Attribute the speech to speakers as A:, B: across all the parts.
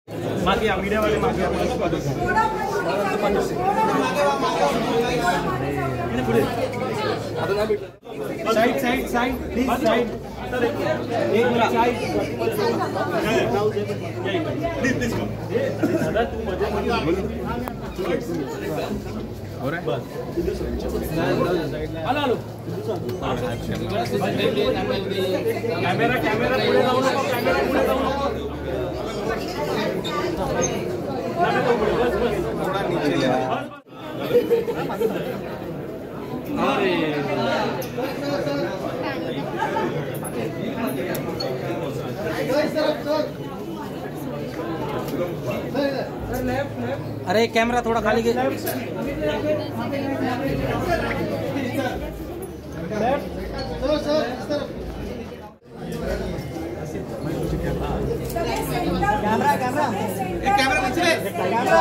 A: मागे मीडिया वाले मागे पुढे side side side please side एक मिनिट साइड प्लीज प्लीज दादा तू मध्ये हो रहा है बस आलो कॅमेरा कॅमेरा पुढे जाऊ नको कॅमेरा पुढे जाऊ नको थोड़ा नीचे ले अरे
B: अरे कैमरा थोड़ा खाली के कैमरा कैमरा एक कैमरा पीछे camera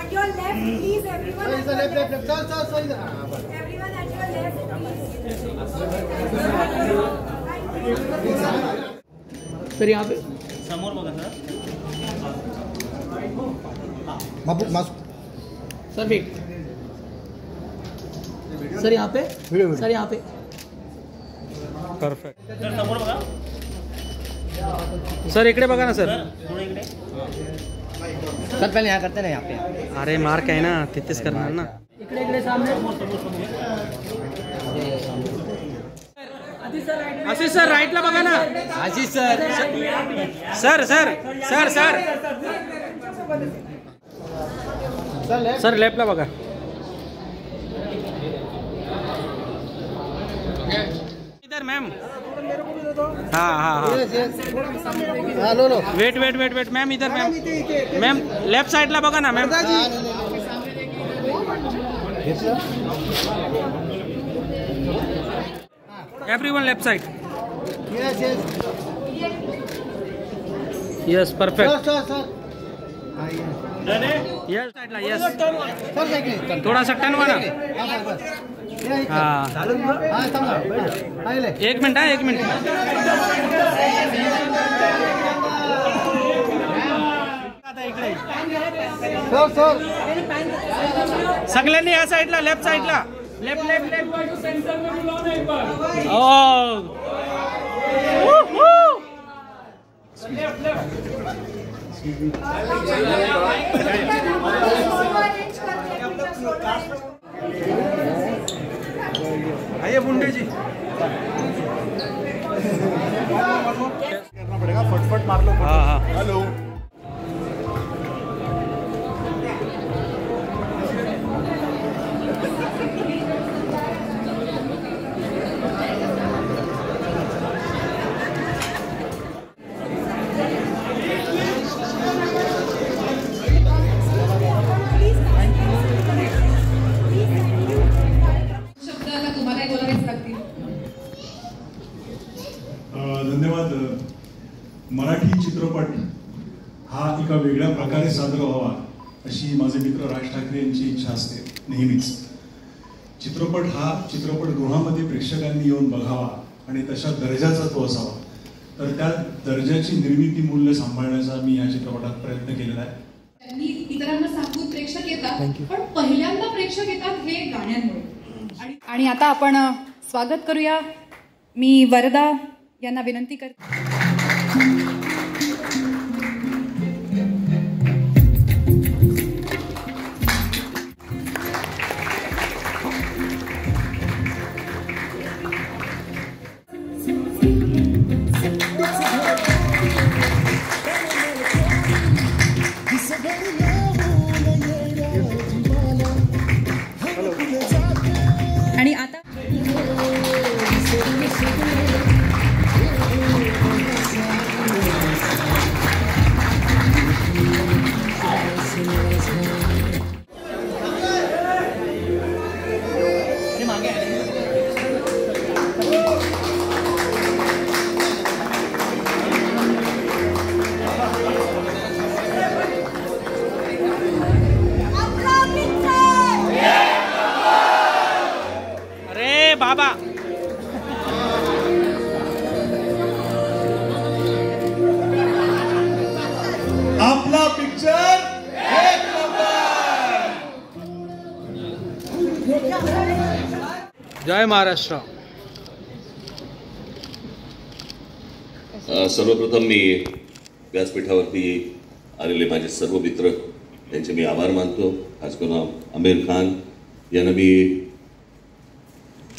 C: at your left please everyone
D: left sir
C: everyone at your left
B: sir यहाँ पे
A: समोर बघा सर
B: सर वेट सर यहाँ पे सर यहाँ पे
A: परफेक्ट सर समोर बघा
B: सर इकडे बघा ना सर
A: थोडं इकडे
B: सर पहले यहाँ करते ना यहाँ पे अरे मार्क आहे ना तिथेच करणार ना इकडे इकडे सामने आशीष सर राईटला बघा ना Ashish sir sir sir sir sir sir लेफ्टला बघा इधर मैम हाँ हाँ हाँ wait wait wait wait ma'am इधर मैम मैम लेफ्ट साइडला बघा ना ma'am everyone left side yes perfect yes साइडला यस थोड़ा सा टर्न वाला हाँ एक मिनट हाँ एक मिनट सगळ्यांनी या साईडला लेफ्ट साईडला लेफ्ट लेफ्ट लेफ्ट सेंटर में बुलाना एक बार ओ लेफ्ट लेफ्ट
A: आइए मुंडे जी करना पड़ेगा फटफट मार लो
B: हाँ हाँ
A: हेलो
E: धन्यवाद. मराठी चित्रपट हा एका वेगळ्या प्रकारे सादर व्हावा अशी माझे मित्र राज ठाकरे यांची इच्छा असते नेहमीच. चित्रपट हा चित्रपटगृहामध्ये प्रेक्षकांनी येऊन बघावा आणि तशा दर्जाचा तो असावा. तर त्या दर्जाची निर्मिती मूल्य सांभाळण्याचा मी या चित्रपटात प्रयत्न केलेला आहे.
F: त्यांनी इतरांना सांगून प्रेक्षक येतात पण पहिल्यांदा प्रेक्षक येतात हे गाण्यांमुळे. आणि आता आपण स्वागत करूया. मी वरदा यांना विनंती करते. आणि आता
B: बाबा जय महाराष्ट्र.
D: सर्वप्रथम मी व्यासपीठावरती आलेले माझे सर्व मित्र त्यांचे मी आभार मानतो. खास करून आमिर खान यांना मी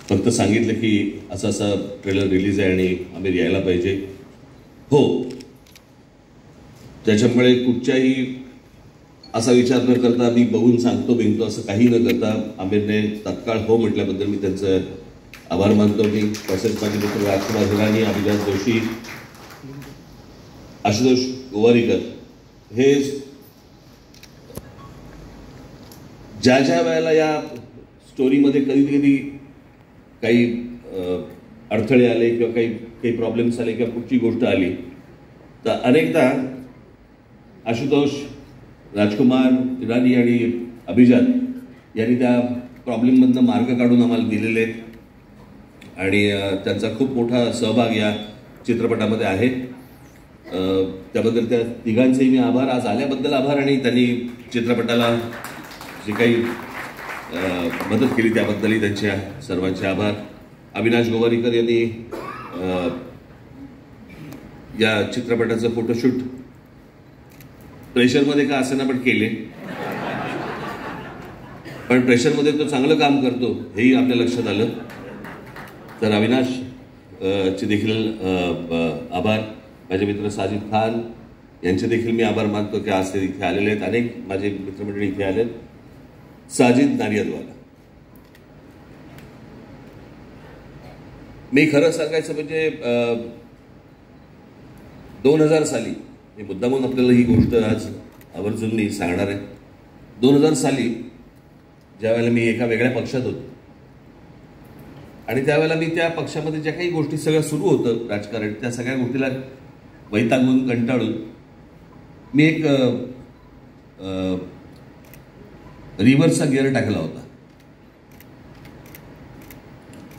D: फक्त सांगितलं की असा असा ट्रेलर रिलीज आहे आणि आमिर यायला पाहिजे. हो, त्याच्यामुळे कुठच्याही असा विचार न करता मी बघून सांगतो बिंगतो असं काही न करता आमिरने तात्काळ हो म्हटल्याबद्दल मी त्यांचं आभार मानतो. मी तसेच माझे मित्र राजकुमार हिराणी, अभिजात जोशी, आशुतोष गोवारीकर हे ज्या ज्या वेळेला या स्टोरीमध्ये कधी कधी काही अडथळे आले किंवा काही प्रॉब्लेम्स आले किंवा कुठची गोष्ट आली तर अनेकदा आशुतोष, राजकुमार हिराणी आणि अभिजात यांनी त्या प्रॉब्लेममधनं मार्ग काढून आम्हाला दिलेले आहेत आणि त्यांचा खूप मोठा सहभाग या चित्रपटामध्ये आहे. त्याबद्दल त्या तिघांचेही मी आभार. आज आल्याबद्दल आभार आणि त्यांनी चित्रपटाला जे काही मदत केली त्याबद्दलही त्यांच्या सर्वांचे आभार. अविनाश गोवारीकर यांनी या चित्रपटाचं फोटोशूट प्रेशरमध्ये का असेना पण केले, पण प्रेशरमध्ये तो चांगलं काम करतो हेही आपल्या लक्षात आलं. तर अविनाश चे देखील आभार. माझे मित्र साजिद खान यांचे देखील मी आभार मानतो की आज ते इथे आलेले आहेत. अनेक माझे मित्रमंडळी इथे आलेत. साजिद नाडियादवाला, मी खरं सांगायचं म्हणजे 2000 साली, मी मुद्दामून आपल्याला ही गोष्ट आज आवर्जून मी सांगणार आहे. 2000 साली ज्यावेळेला मी एका वेगळ्या पक्षात होतो आणि त्यावेळेला मी त्या पक्षामध्ये ज्या काही गोष्टी सगळं सुरू होतं राजकारण, त्या सगळ्या गोष्टीला वैतागून कंटाळून मी एक रिव्हर्सचा गिअर टाकला होता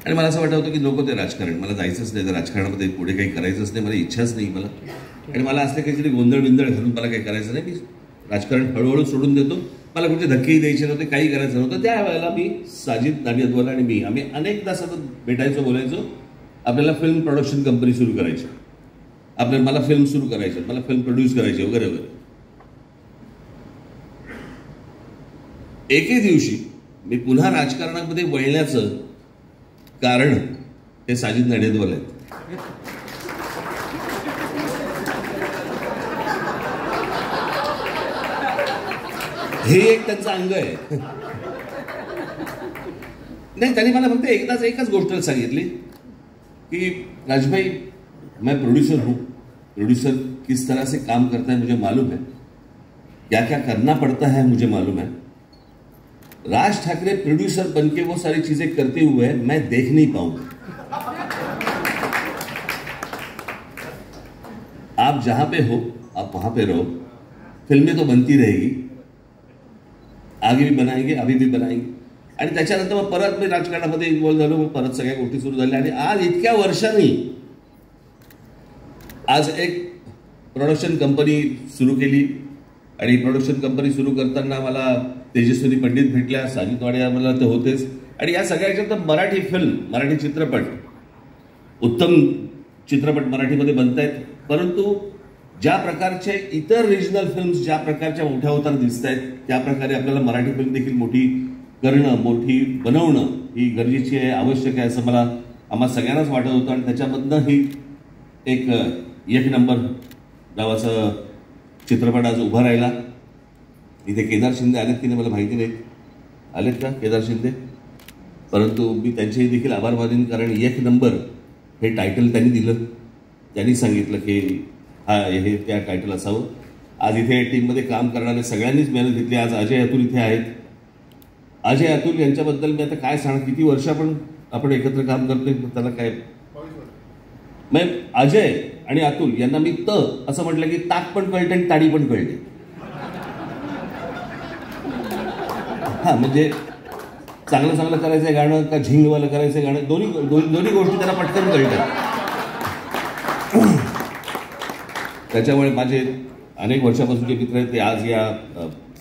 D: आणि मला असं वाटत होतं की नको ते राजकारण, मला जायचंच नाही, तर राजकारणामध्ये पुढे काही करायचंच नाही, मला इच्छाच नाही मला. आणि मला असले काहीतरी गोंधळ बिंदळ घालून मला काही करायचं नाही, मी राजकारण हळूहळू सोडून देतो, मला कुठे धक्केही द्यायचे नव्हते, काही करायचं नव्हतं. त्यावेळेला मी साजिद नाडियादवाला आणि मी आम्ही अनेकदा सतत भेटायचो, बोलायचो. आपल्याला फिल्म प्रोडक्शन कंपनी सुरू करायची, मला फिल्म सुरू करायची, मला फिल्म प्रोड्यूस करायची वगैरे वगैरे. एके दिवशी मी पुन्हा राजकारणामध्ये वळण्याचं कारण हे साजिद नाडियादवाला आहेत. हे एक त्यांचं अंग आहे. नाही, त्यांनी मला फक्त एकच गोष्ट सांगितली कि राजभाई, मैं प्रोड्यूसर हूं, प्रोड्यूसर किस तरह से काम करता है मुझे मालूम है, क्या क्या करना पड़ता है मुझे मालूम है. राज ठाकरे प्रोड्यूसर बनके वो सारी चीजें करते हुए मैं देख नहीं पाऊंगा. आप जहां पे हो आप वहां पे रहो, फिल्में तो बनती रहेगी, आगे भी बनाएंगे, अभी भी बनाएंगे. आणि त्याच्यानंतर मग परत मी राजकारणामध्ये इन्व्हॉल्व झालो, मग परत सगळ्या गोष्टी सुरू झाल्या आणि आज इतक्या वर्षांनी आज एक प्रोडक्शन कंपनी सुरू केली आणि प्रोडक्शन कंपनी सुरू करताना मला तेजस्विनी पंडित भेटल्या, साजिद नाडियादवाला तर होतेच, आणि या सगळ्याच्या मराठी फिल्म, मराठी चित्रपट, उत्तम चित्रपट मराठीमध्ये बनतायत. परंतु ज्या प्रकारचे इतर रिजनल फिल्म्स ज्या प्रकारच्या मोठ्या होताना दिसत आहेत त्या प्रकारे आपल्याला मराठी फिल्म देखील मोठी करणं, मोठी बनवणं ही गरजेची आहे, आवश्यक आहे असं आम्हा सगळ्यांनाच वाटत होतं. आणि त्याच्यामधनं ही एक नंबर नावाचा चित्रपट आज उभा राहिला. इथे केदार शिंदे आलेत की नाही मला माहिती नाही, आलेत का केदार शिंदे? परंतु मी त्यांचेही देखील आभार मानेन, कारण एक नंबर हे टायटल त्यांनी दिलं, त्यांनी सांगितलं की हे त्या टायटल असावं. आज इथे टीममध्ये काम करणारे सगळ्यांनीच मेहनत घेतली. आज अजय अतुल इथे आहेत. अजय अतुल यांच्याबद्दल मी आता काय सांगणार, किती वर्ष आपण एकत्र काम करतोय, त्याला काय. मग अजय आणि अतुल यांना मी असं म्हटलं की ताक पण कळते आणि ताडी पण कळते. हा, म्हणजे चांगलं करायचंय गाणं का झिंगवालं करायचंय गाणं, दोन्ही गोष्टी त्यांना पटकन कळतात. त्याच्यामुळे माझे अनेक वर्षापासून जे मित्र आहेत ते आज या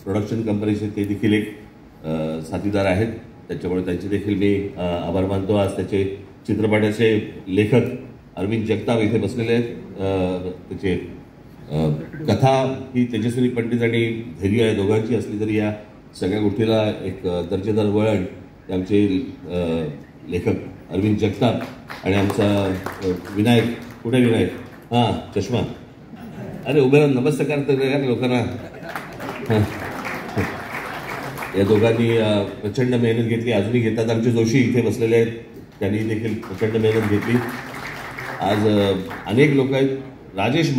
D: प्रोडक्शन कंपनीचे ते देखील एक साथीदार आहेत. त्याच्यामुळे त्यांचे देखील मी आभार मानतो. आज त्याचे चित्रपटाचे लेखक अरविंद जगताप इथे बसलेले आहेत. त्याचे कथा ही तेजस्विनी पंडित आणि धैर्य या दोघांची असली तरी या सगळ्या गोष्टीला एक दर्जेदार वळण आमचे लेखक अरविंद जगताप आणि आमचा विनायक. कुठे विनायक? हां, चष्मा. अरे उभे राहून नमस्कार तर लोकांना. या दोघांनी प्रचंड मेहनत घेतली, अजूनही घेतात. आमचे जोशी इथे बसलेले आहेत, त्यांनी देखील प्रचंड मेहनत घेतली. आज अनेक लोक आहेत. राजेश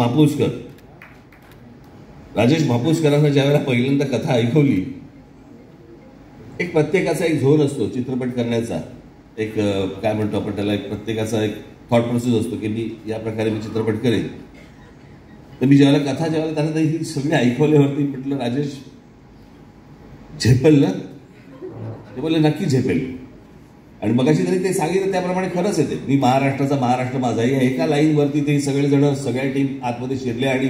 D: मापुसकरांना ज्यावेळेला पहिल्यांदा कथा ऐकवली, एक प्रत्येकाचा एक झोन असतो चित्रपट करण्याचा, एक काय म्हणतो आपण त्याला, एक प्रत्येकाचा एक थॉट प्रोसेस असतो की मी या प्रकारे मी चित्रपट करेन. तर मी ज्यावेळेला त्यांना ही सगळी ऐकवल्यावरती म्हटलं, राजेश झेपेल ना? ते बोलले नक्की झेपेल. आणि मगाशी तरी ते सांगितलं त्याप्रमाणे खरंच येते. मी महाराष्ट्र माझा या एका लाईनवरती ते सगळेजण सगळ्या टीम आतमध्ये शिरले आणि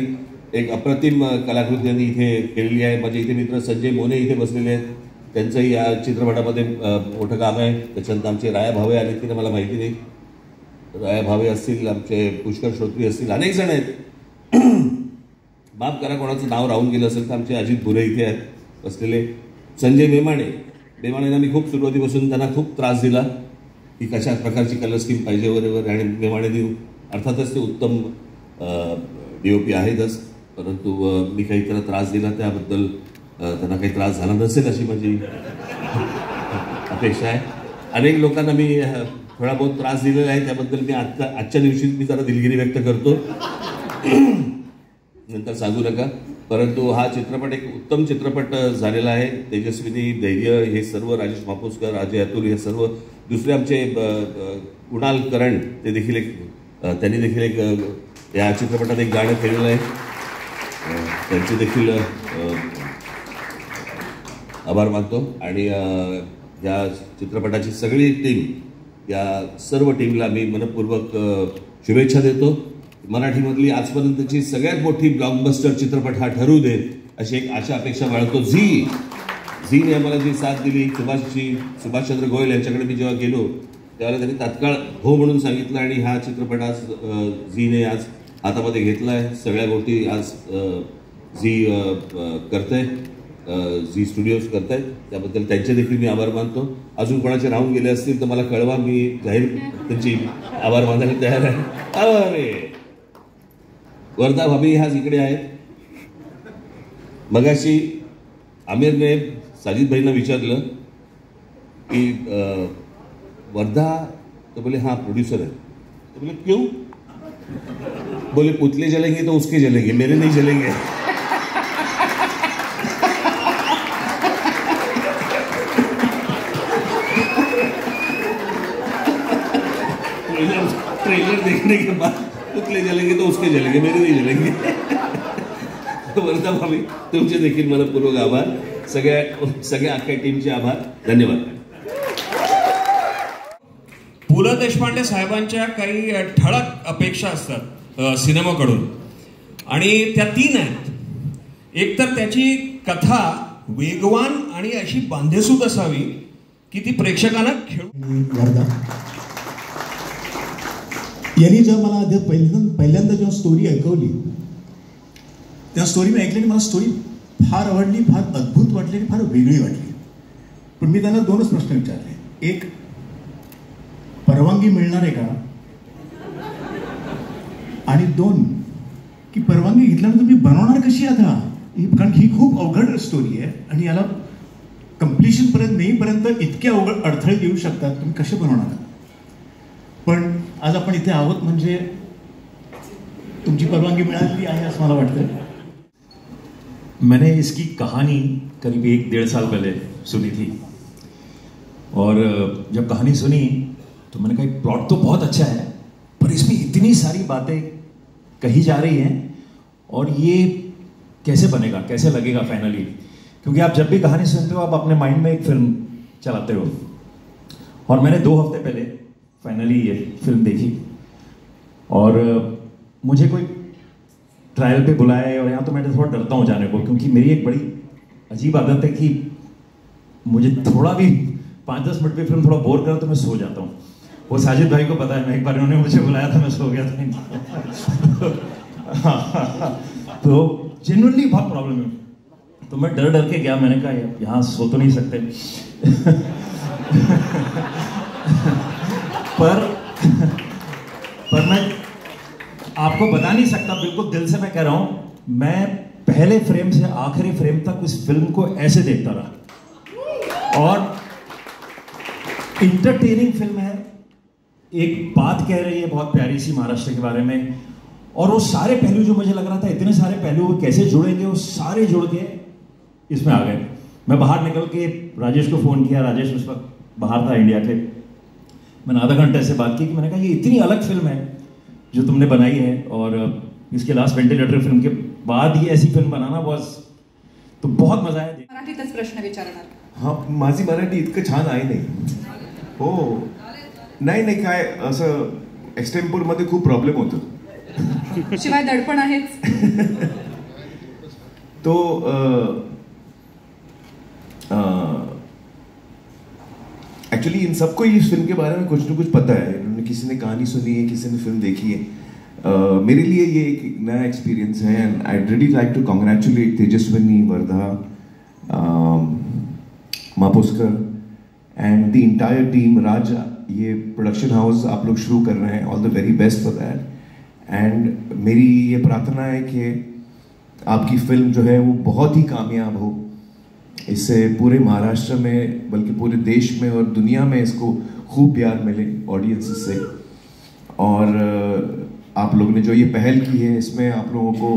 D: एक अप्रतिम कलाकृती त्यांनी इथे केलेली आहे. माझे इथे मित्र संजय मोने इथे बसलेले आहेत, त्यांचंही या चित्रपटामध्ये मोठं काम आहे. त्याच्यानंतर आमचे राया भावे आले की मला माहिती नाही, राया भावे असतील, आमचे पुष्कर श्रोत्री असतील, अनेक जण आहेत. माफ करा कोणाचं नाव राहून गेलं असेल तर आमचे अजित भुरे इथे आहेत बसलेले. संजय मेमाणेंना मी खूप सुरुवातीपासून त्यांना खूप त्रास दिला की कशा प्रकारची कलर स्कीम पाहिजे वगैरे, आणि मेमाणे अर्थातच ते उत्तम DOP आहेतच, परंतु मी काही त्याला त्रास दिला त्याबद्दल त्यांना काही त्रास झाला नसेल अशी माझी अपेक्षा आहे. अनेक लोकांना मी थोडा बहुत त्रास दिलेला आहे, त्याबद्दल मी आजच्या दिवशी मी जरा दिलगिरी व्यक्त करतो, नंतर सांगू नका. परंतु हा चित्रपट एक उत्तम चित्रपट झालेला आहे. तेजस्विनी, धैर्य हे सर्व, राजेश मापुसकर, अजय अतुल हे सर्व, दुसरे आमचे कुणाल करण ते देखील त्यांनी देखील एक या चित्रपटात एक गाणं केलेलं आहे, त्यांचे देखील आभार मानतो. आणि या चित्रपटाची सगळी टीम, या सर्व टीमला मी मनपूर्वक शुभेच्छा देतो. मराठीमधली आजपर्यंतची सगळ्यात मोठी ब्लॉकबस्टर चित्रपट हा ठरू दे अशी एक आशा अपेक्षा बाळगतो. झीने आम्हाला जी साथ दिली, सुभाषचंद्र गोयल यांच्याकडे मी जेव्हा गेलो त्यावेळेला त्यांनी तात्काळ हो म्हणून सांगितलं, आणि हा चित्रपट आज झीने आज हातामध्ये घेतला आहे. सगळ्या गोष्टी आज झी करतंय, झी स्टुडिओज करतायत, त्याबद्दल त्यांचे देखील मी आभार मानतो. अजून कोणाचे राहून गेले असतील तर मला कळवा, मी जाहीर त्यांची आभार मानायला तयार आहे. अरे वर्धा भाभी ह्याच इकडे आहेत. मगाशी आमिरने साजिद भाईंना विचारलं की वर्धा, तो बोले हाँ प्रोड्यूसर है. तो बोले क्यों? बोले पुतले जलेंगे तो उसके जलेंगे, मेरे नहीं जलेंगे. ट्रेलर देखने के बाद पुतले जलेंगे तो उसके जलेंगे, मेरे नहीं जलेंगे. वर्धा भाभी तुमचे देखील मनपूर्वक आभार. सगळ्या अख्ख्या टीमचे आभार. धन्यवाद.
A: पु ल देशपांडे साहेबांच्या काही ठळक अपेक्षा असतात सिनेमाकडून, आणि त्या 3 आहेत. एक तर त्याची कथा वेगवान आणि अशी बांधेसूद असावी की ती प्रेक्षकांना
E: वर्धा यांनी जेव्हा मला पहिल्यांदा जेव्हा स्टोरी ऐकवली, त्या स्टोरी मी ऐकली, मला स्टोरी फार आवडली, फार अद्भुत वाटली आणि फार वेगळी वाटली. पण मी त्यांना 2च प्रश्न विचारले. एक, परवानगी मिळणार आहे का? आणि 2, की परवानगी घेतल्यानंतर मी बनवणार कशी आता? कारण ही खूप अवघड स्टोरी आहे आणि याला कम्प्लिशन पर्यंत नेईपर्यंत इतके अवघड अडथळे येऊ शकतात, तुम्ही कसे बनवणार? पण आज आपण इथे आहोत म्हणजे तुमची परवानगी मिळाली आहे असं मला वाटतं.
G: मैंने इसकी कहानी करीब 1-1.5 साल पहले सुनी थी, और जब कहानी सुनी तो मैंने कहा प्लॉट तो बहुत अच्छा है, पर इसमें इतनी सारी बातें कही जा रही हैं, और ये कैसे बनेगा, कैसे लगेगा फाइनली? क्योंकि आप जब भी कहानी सुनते हो आप अपने माइंड में एक फिल्म चलाते हो, और मैंने 2 हफ्ते पहले फाइनली ये फिल्म देखी, और मुझे कोई ट्रायल पे बुलाया, और यहाँ तो मैं थोड़ा डरता हूँ जाने को, क्योंकि मेरी एक बड़ी अजीब आदत है कि मुझे थोड़ा भी 5-10 मिनट में फिल्म थोड़ा बोर करा तो मैं सो जाता हूँ। वो साजिद भाई को पता है, मैं एक बार उन्होंने मुझे बुलाया था, मैं सो गया था। तो जेन्युइनली बहुत प्रॉब्लम है। तो मैं डर डर के गया, मैंने कहा यहाँ सो तो नहीं सकते। पर मैं आपको बता नहीं सकता, बिल्कुल दिल से मैं कह रहा हूं, मैं पहले फ्रेम से आखिरी फ्रेम तक उस फिल्म को ऐसे देखता रहा। और इंटरटेनिंग फिल्म है, एक बात कह रही है बहुत प्यारी सी महाराष्ट्र के बारे में, और वो सारे पहलू जो मुझे लग रहा था इतने सारे पहलू वो कैसे जुड़ेंगे, वो सारे जुड़ के इसमें आ गए। मैं बाहर निकल के राजेश को फोन किया, राजेश उस वक्त बाहर था इंडिया के, मैंने आधा घंटे से बात की कि मैंने कहा ये इतनी अलग फिल्म है जो तुमने बनाई है, और इसके लास्ट वेंटिलेटर फिल्म के बाद ही ऐसी फिल्म बनाना बॉस, तो बहुत मजा आया।
F: मराठीतच प्रश्न विचारणार।
H: हा, माझी मराठी इतकं छान आहे नाही हो, नाही काय असं एक्सटेम्पोर मध्ये खूप प्रॉब्लेम होतो,
F: शिवाय दडपण आहेच।
H: तो एक्चुअली इन सबको इस फिल्म के बारे में कुछ ना कुछ पता है, किसी ने कहानी सुनी है, किसी ने फिल्म देखी है। मेरे लिए ये एक नया एक्सपीरियंस है, and I really like to congratulate Tejaswini, Wardha, Maposkar and the entire team, Raj, ये प्रोडक्शन हाउस आप लोग शुरू कर रहे हैं, all the very best for that. And मेरी ये प्रार्थना है कि आपकी फिल्म जो है वो बहुत ही कामयाब हो, इससे पूरे महाराष्ट्र में बल्कि पूरे देश में और दुनिया में इसको खूब प्यार मिले ऑडियंसेस से। और आप लोगों ने जो ये पहल की है इसमें आप लोगों को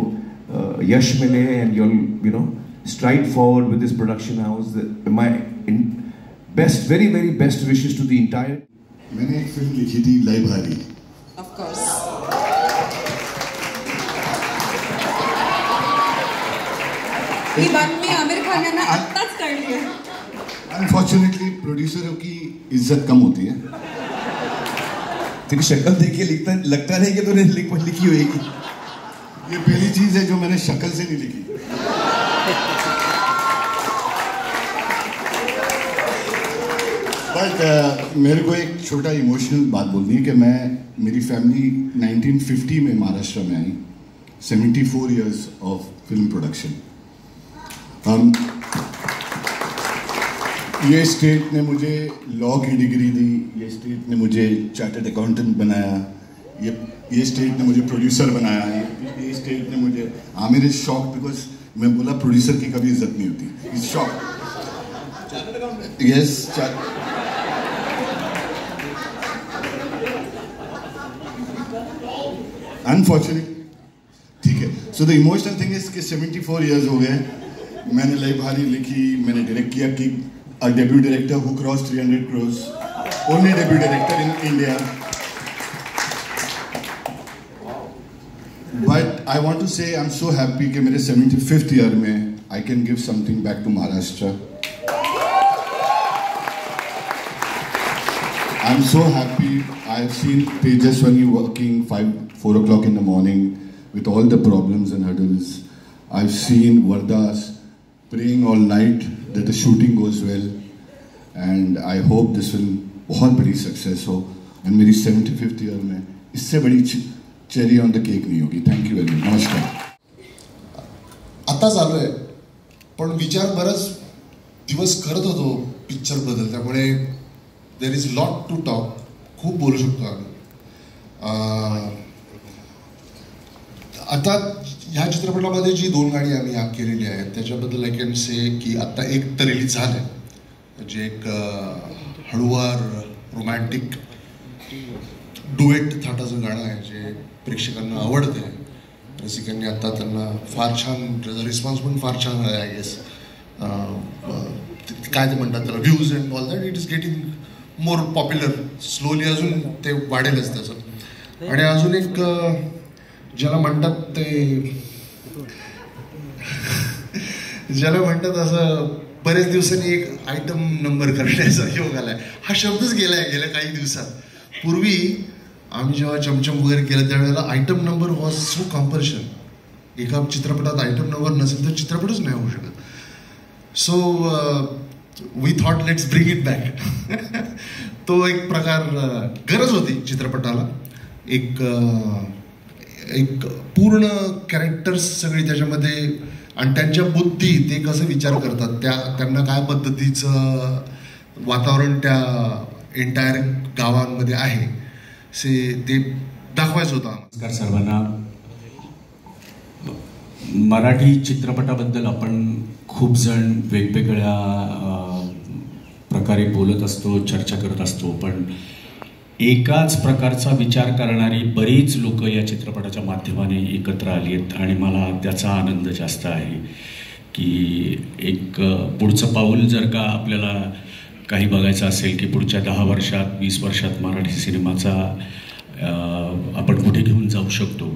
H: यश मिले, and you know stride forward with this production house. My best, very very best wishes to the entire.
E: मैंने एक फिल्म लिखी थी लय भारी,
F: ऑफ कोर्स। ही बातमी आमिर खान यांना आत्ताच कळली है।
E: अनफॉर्चुनेटली प्रोड्यूसरों की इज्जत कम होती है।
H: तेरी शक्ल देख के लगता नहीं कि तूने लिखी हुई।
E: ये पहली चीज है जो मैंने शक्ल से नहीं लिखी। बट मेरे को एक छोटा इमोशनल बात बोलनी है कि मेरी फैमिली 1950 में महाराष्ट्र में आई, 74 इयर्स ऑफ फिल्म प्रोडक्शन। ये स्टेट ने मुझे लॉ की डिग्री दी, ये स्टेट ने मुझे चार्टर्ड अकाउंटेंट बनाया, ये स्टेट ने मुझे प्रोड्यूसर बनाया, ये स्टेट ने मुझे आमिर इज शॉक बिकॉज मैं बोला प्रोड्यूसर की कभी इज्जत नहीं होती, इज शॉक। यस, अनफॉर्चुनेट, ठीक है। So the emotional thing is कि 74 इयर्स हो गए, मैंने लय भारी लिखी, मैंने डायरेक्ट किया कि a debut director who crossed 300 crores, only debut director in India. But I want to say I'm so happy कि मेरे 75th year में I can give something back to Maharashtra. I'm so happy. I've seen Tejaswani working 4 o'clock in the morning with all the problems and hurdles. I've seen Vardas praying all night that the shooting goes well, and I hope this film बहुत बड़ी success हो, and Mary 75th year में इससे बड़ी cherry on the cake नहीं होगी। Thank you very much. नमस्कार।
I: आता चालू आहे, पण विचार बरंच दिवस करत होतो पिक्चर बद्दल, त्यामुळे there is lot to talk, खूप बोलू शकतो आम्ही। आता ह्या चित्रपटामध्ये जी 2 गाणी आम्ही केलेली आहेत त्याच्याबद्दल आय कॅन से की आत्ता एक तर रिलीज झालं आहे, जे एक हळूवार रोमॅन्टिक डुएट थाटाचं गाणं आहे जे प्रेक्षकांना आवडतं आहे, रसिकांनी आता त्यांना फार छान, त्याचा रिस्पॉन्स पण फार छान आहे आय गेस। काय ते म्हणतात त्याला, views and all that, it is getting more popular slowly, अजून ते वाढेलच त्याचं। आणि अजून एक ज्याला म्हणतात ते असं बरेच दिवसांनी एक आयटम नंबर करण्याचा योग आलाय, हा शब्दच गेलाय गेल्या काही दिवसात। पूर्वी आम्ही जेव्हा चमचम वगैरे केलं त्यावेळेला आयटम नंबर वॉज सो कॉम्पल्शन, एका चित्रपटात आयटम नंबर नसेल तर चित्रपटच नाही होऊ शकत। So we thought let's bring it back. तो एक प्रकार गरज होती चित्रपटाला. एक पूर्ण कॅरेक्टर्स सगळी त्याच्यामध्ये आणि त्यांच्या बुद्धी, ते कसं विचार करतात, त्यांना काय पद्धतीचं वातावरण त्या एंटायर गावांमध्ये आहे ते दाखवायचं होतं.
J: नमस्कार सर्वांना. मराठी चित्रपटाबद्दल आपण खूप जण वेगवेगळ्या प्रकारे बोलत असतो, चर्चा करत असतो, पण एकाच प्रकारचा विचार करणारी बरीच लोक या चित्रपटाच्या माध्यमाने एकत्र आली आहेत आणि मला त्याचा आनंद जास्त आहे की एक पुढचं पाऊल जर का आपल्याला काही बघायचं असेल की पुढच्या 10 वर्षात 20 वर्षात मराठी सिनेमाचा आपण कुठे घेऊन जाऊ शकतो,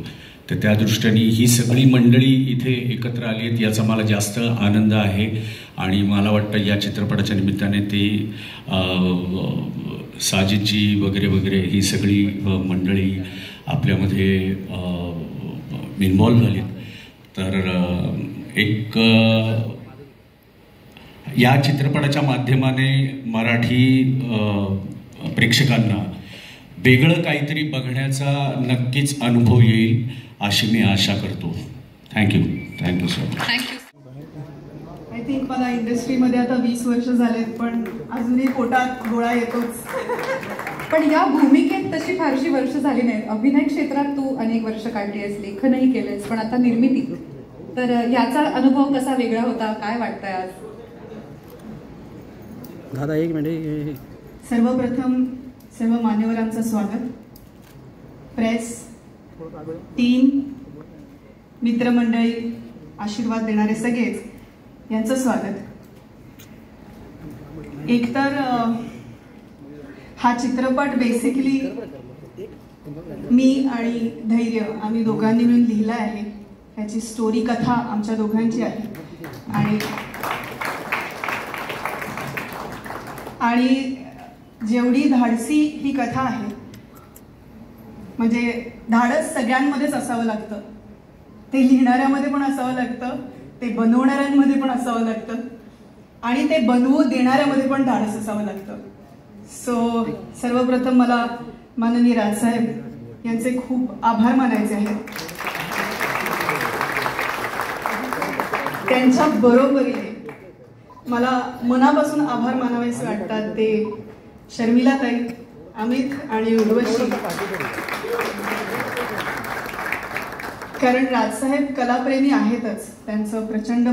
J: तर त्या दृष्टीने ही सगळी मंडळी इथे एकत्र आली आहेत याचा मला जास्त आनंद आहे. आणि मला वाटतं या चित्रपटाच्या निमित्ताने ते साजिदजी वगैरे वगैरे ही सगळी मंडळी आपल्यामध्ये इन्व्हॉल्व झालीत. तर एक या चित्रपटाच्या माध्यमाने मराठी प्रेक्षकांना वेगळं काहीतरी बघण्याचा नक्कीच अनुभव येईल अशी मी आशा करतो. Thank you so much.
F: Thank you.
K: I think मला इंडस्ट्रीमध्ये आता 20 वर्ष झालेत, पण अजूनही पोटात गोळा येतोच.
F: पण या भूमिकेत तशी फारशी वर्ष झाली नाहीत. अभिनय क्षेत्रात तू अनेक वर्ष काढली आहेस, लेखनही केलंयस, पण आता निर्मिती. तर याचा अनुभव कसा वेगळा होता, काय वाटतंय आज?
B: दादा एक मिनिट.
K: सर्वप्रथम सर्व मान्यवरांचं स्वागत, प्रेस टीम, मित्रमंडळी, आशीर्वाद देणारे सगळेच यांचं स्वागत. एकतर हा चित्रपट बेसिकली मी आणि धैर्य आम्ही दोघांनी मिळून लिहिला आहे. ह्याची स्टोरी कथा आमच्या दोघांची आहे आणि जेवढी धाडसी ही कथा आहे, म्हणजे धाडस सगळ्यांमध्येच असावं लागतं. ते लिहिणाऱ्यामध्ये पण असावं लागतं, ते बनवणाऱ्यांमध्ये पण असावं लागतं आणि ते बनवू देणाऱ्यामध्ये पण धाडस असावं लागतं. सो सर्वप्रथम मला माननीय राजसाहेब यांचे खूप आभार मानायचे आहेत. त्यांच्या बरोबरीने मला मनापासून आभार मानावेसे वाटतात ते शर्मिलाताई, अमित आणि उर्वशी. कारण राजसाहेब कलाप्रेमी आहेतच, त्यांचं प्रचंड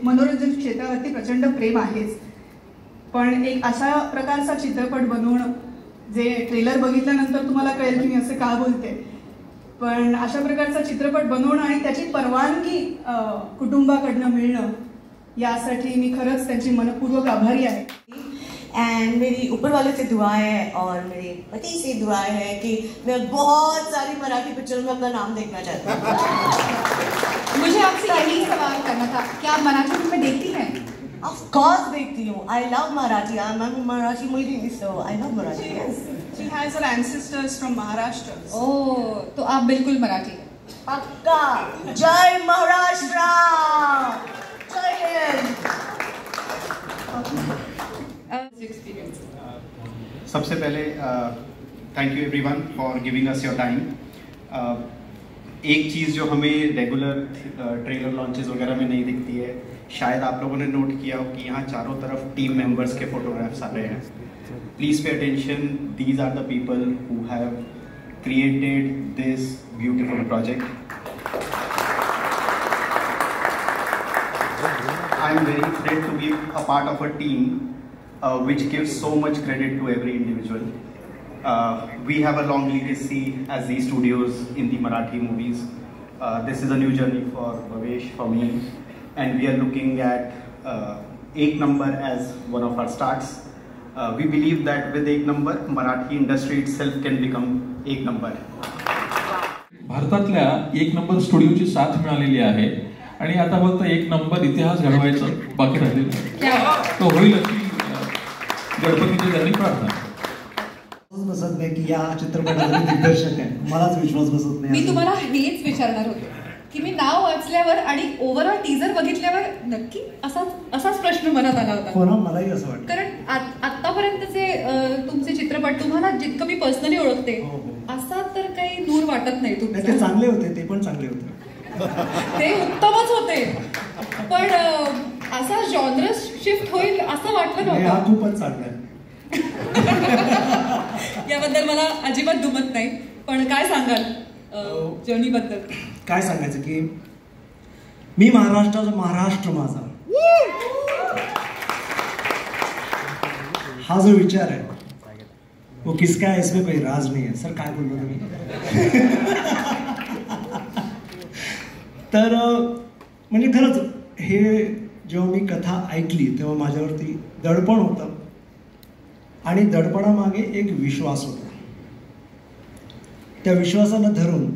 K: मनोरंजन क्षेत्रावरती प्रचंड प्रेम आहेच, पण एक अशा प्रकारचा चित्रपट बनवणं, जे ट्रेलर बघितल्यानंतर तुम्हाला कळेल की मी असं का बोलते, पण अशा प्रकारचा चित्रपट बनवणं आणि त्याची परवानगी कुटुंबाकडनं मिळणं, यासाठी मी खरंच त्यांची मनपूर्वक आभारी आहे.
L: एंड मेरी ऊपर वाले से दुआ है और मेरे पति से दुआ है कि मैं बहुत सारी मराठी पिक्चरों में अपना नाम देखना चाहती हूँ.
F: मुझे आपसे यही सवाल करना था, क्या आप मराठी फिल्में देखती हैं?
L: ऑफ कोर्स देखती हूँ. I love Marathi. I am Marathi मुलगी, so I love Marathi.
K: She has her ancestors from Maharashtra.
F: Oh, तो आप बिल्कुल मराठी.
L: पक्का. जय महाराष्ट्र. जय हिंद.
M: सबसे पहले thank you everyone for giving us your time. एक चीज़ जो हमें रेगुलर ट्रेलर लॉन्चेस वगैरह में नहीं दिखती है, शायद आप लोगों ने नोट किया हो कि यहाँ चारों तरफ टीम मेंबर्स के फोटोग्राफ्स आ रहे हैं. Please pay attention. These are the people who have created this beautiful project. I am very thrilled to be a part of a team which gives so much credit to every individual. We have a long legacy as Zee Studios in the Marathi movies. This is a new journey for Bhavesh, for me, and we are looking at Ek Number as one of our starts. We believe that with Ek Number, Marathi industry itself can become Ek Number.
N: भारतातल्या एक number स्टुडिओची साथ मिळालेली आहे आणि आता फक्त एक number इतिहास घडवायचा बाकी राहिलेला आहे. तो होईल अशी गणपतीची त्यांनी प्रार्थना.
O: बसत नाही की या चित्रपटाचे दिग्दर्शक आहे, मलाच विश्वास बसत नाही.
F: मी तुम्हाला हेच विचारणार होते की मी नाव वाचल्यावर आणि ओव्हरऑल टीजर बघितल्यावर नक्की असाच प्रश्न मनात आला होता.
O: हो ना, मलाही असं वाटतं.
F: कारण आतापर्यंतचे तुमचे चित्रपट तुम्हाला जितकं मी पर्सनली ओळखते असा तर काही दूर वाटत नाही.
O: ते चांगले होते, ते पण चांगले होते,
F: ते उत्तमच होते, पण असा जॉनर शिफ्ट होईल असं वाटलं नव्हतं.
O: हा खूपच चांगला आहे.
F: याबद्दल मला अजिबात दुमत नाही. पण काय सांगाल जर्नी बद्दल?
O: काय सांगायचं की मी महाराष्ट्राचा महाराष्ट्र माझा हा जो विचार आहे वो किसका है इसमें कोई राज नहीं है. सर काय बोललो तुम्ही? तर म्हणजे खरंच हे जेव्हा मी कथा ऐकली तेव्हा माझ्यावरती दडपण होतं आणि दडपणामागे एक विश्वास होता. त्या विश्वासाला धरून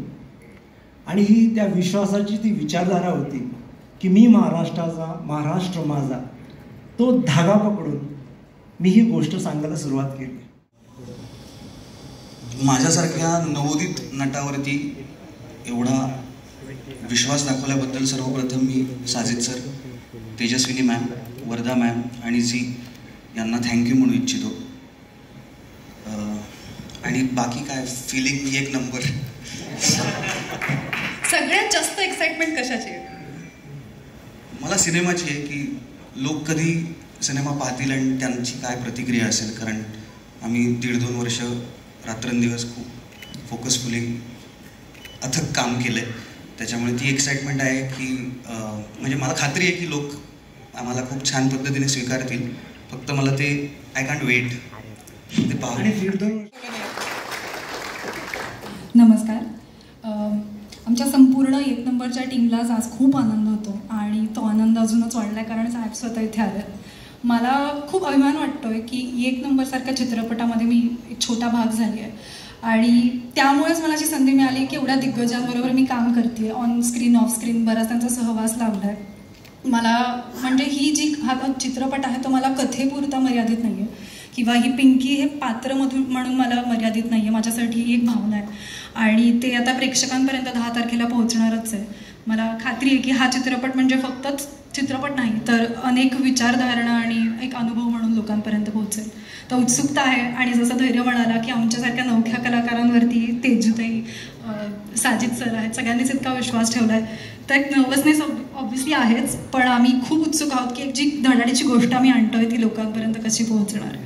O: आणि ही त्या विश्वासाची ती विचारधारा होती की मी महाराष्ट्राचा महाराष्ट्र माझा, तो धागा पकडून मी ही गोष्ट सांगायला सुरुवात केली.
P: माझ्यासारख्या नवोदित नटावरती एवढा विश्वास दाखवल्याबद्दल सर्वप्रथम मी Sajid sir, Tejaswini ma'am, Wardha ma'am आणि झी यांना थँक्यू म्हणू इच्छितो. आणि बाकी काय फिलिंग एक नंबर.
F: सगळ्यात जास्त एक्साइटमेंट कशाची आहे?
P: मला सिनेमाची आहे की लोक कधी सिनेमा पाहतील आणि त्यांची काय प्रतिक्रिया असेल. कारण आम्ही 1.5-2 वर्ष रात्रंदिवस खूप फोकसफुली अथक काम केलं आहे, त्याच्यामुळे ती एक्साइटमेंट आहे की म्हणजे मला खात्री आहे की लोक आम्हाला खूप छान पद्धतीने स्वीकारतील. फक्त मला ते आय कांट वेट ते पाहू.
Q: नमस्कार. आमच्या संपूर्ण 1 नंबरच्या टीमलाच आज खूप आनंद होतो आणि तो आनंद अजूनच वाढला आहे कारण साहेब स्वतः इथे आले. मला खूप अभिमान वाटतो आहे की 1 नंबरसारख्या चित्रपटामध्ये मी एक छोटा भाग झाली आहे आणि त्यामुळेच मला अशी संधी मिळाली की एवढ्या दिग्गजांबरोबर मी काम करते. ऑन स्क्रीन ऑफ स्क्रीन बराच त्यांचा सहवास लावला आहे मला. म्हणजे ही हा चित्रपट आहे तो मला कथेपुरता मर्यादित नाही आहे किंवा ही पिंकी हे पात्र म्हणून मला मर्यादित नाही आहे. माझ्यासाठी ही एक भावना आहे आणि ते आता प्रेक्षकांपर्यंत 10 तारखेला पोहोचणारच आहे. मला खात्री आहे की हा चित्रपट म्हणजे फक्तच चित्रपट नाही तर अनेक विचारधारणा आणि एक अनुभव म्हणून लोकांपर्यंत पोहोचेल. तर उत्सुकता आहे आणि जसं धैर्य म्हणाला की आमच्यासारख्या नवख्या कलाकारांवरती तेजूताई, साजिद सर आहेत, सगळ्यांनीच इतका विश्वास ठेवला आहे. तर एक नर्वसनेस ऑब्व्हियसली आहेच, पण आम्ही खूप उत्सुक आहोत की एक जी धडाडीची गोष्ट आम्ही आणतोय ती लोकांपर्यंत कशी पोहोचणार आहे.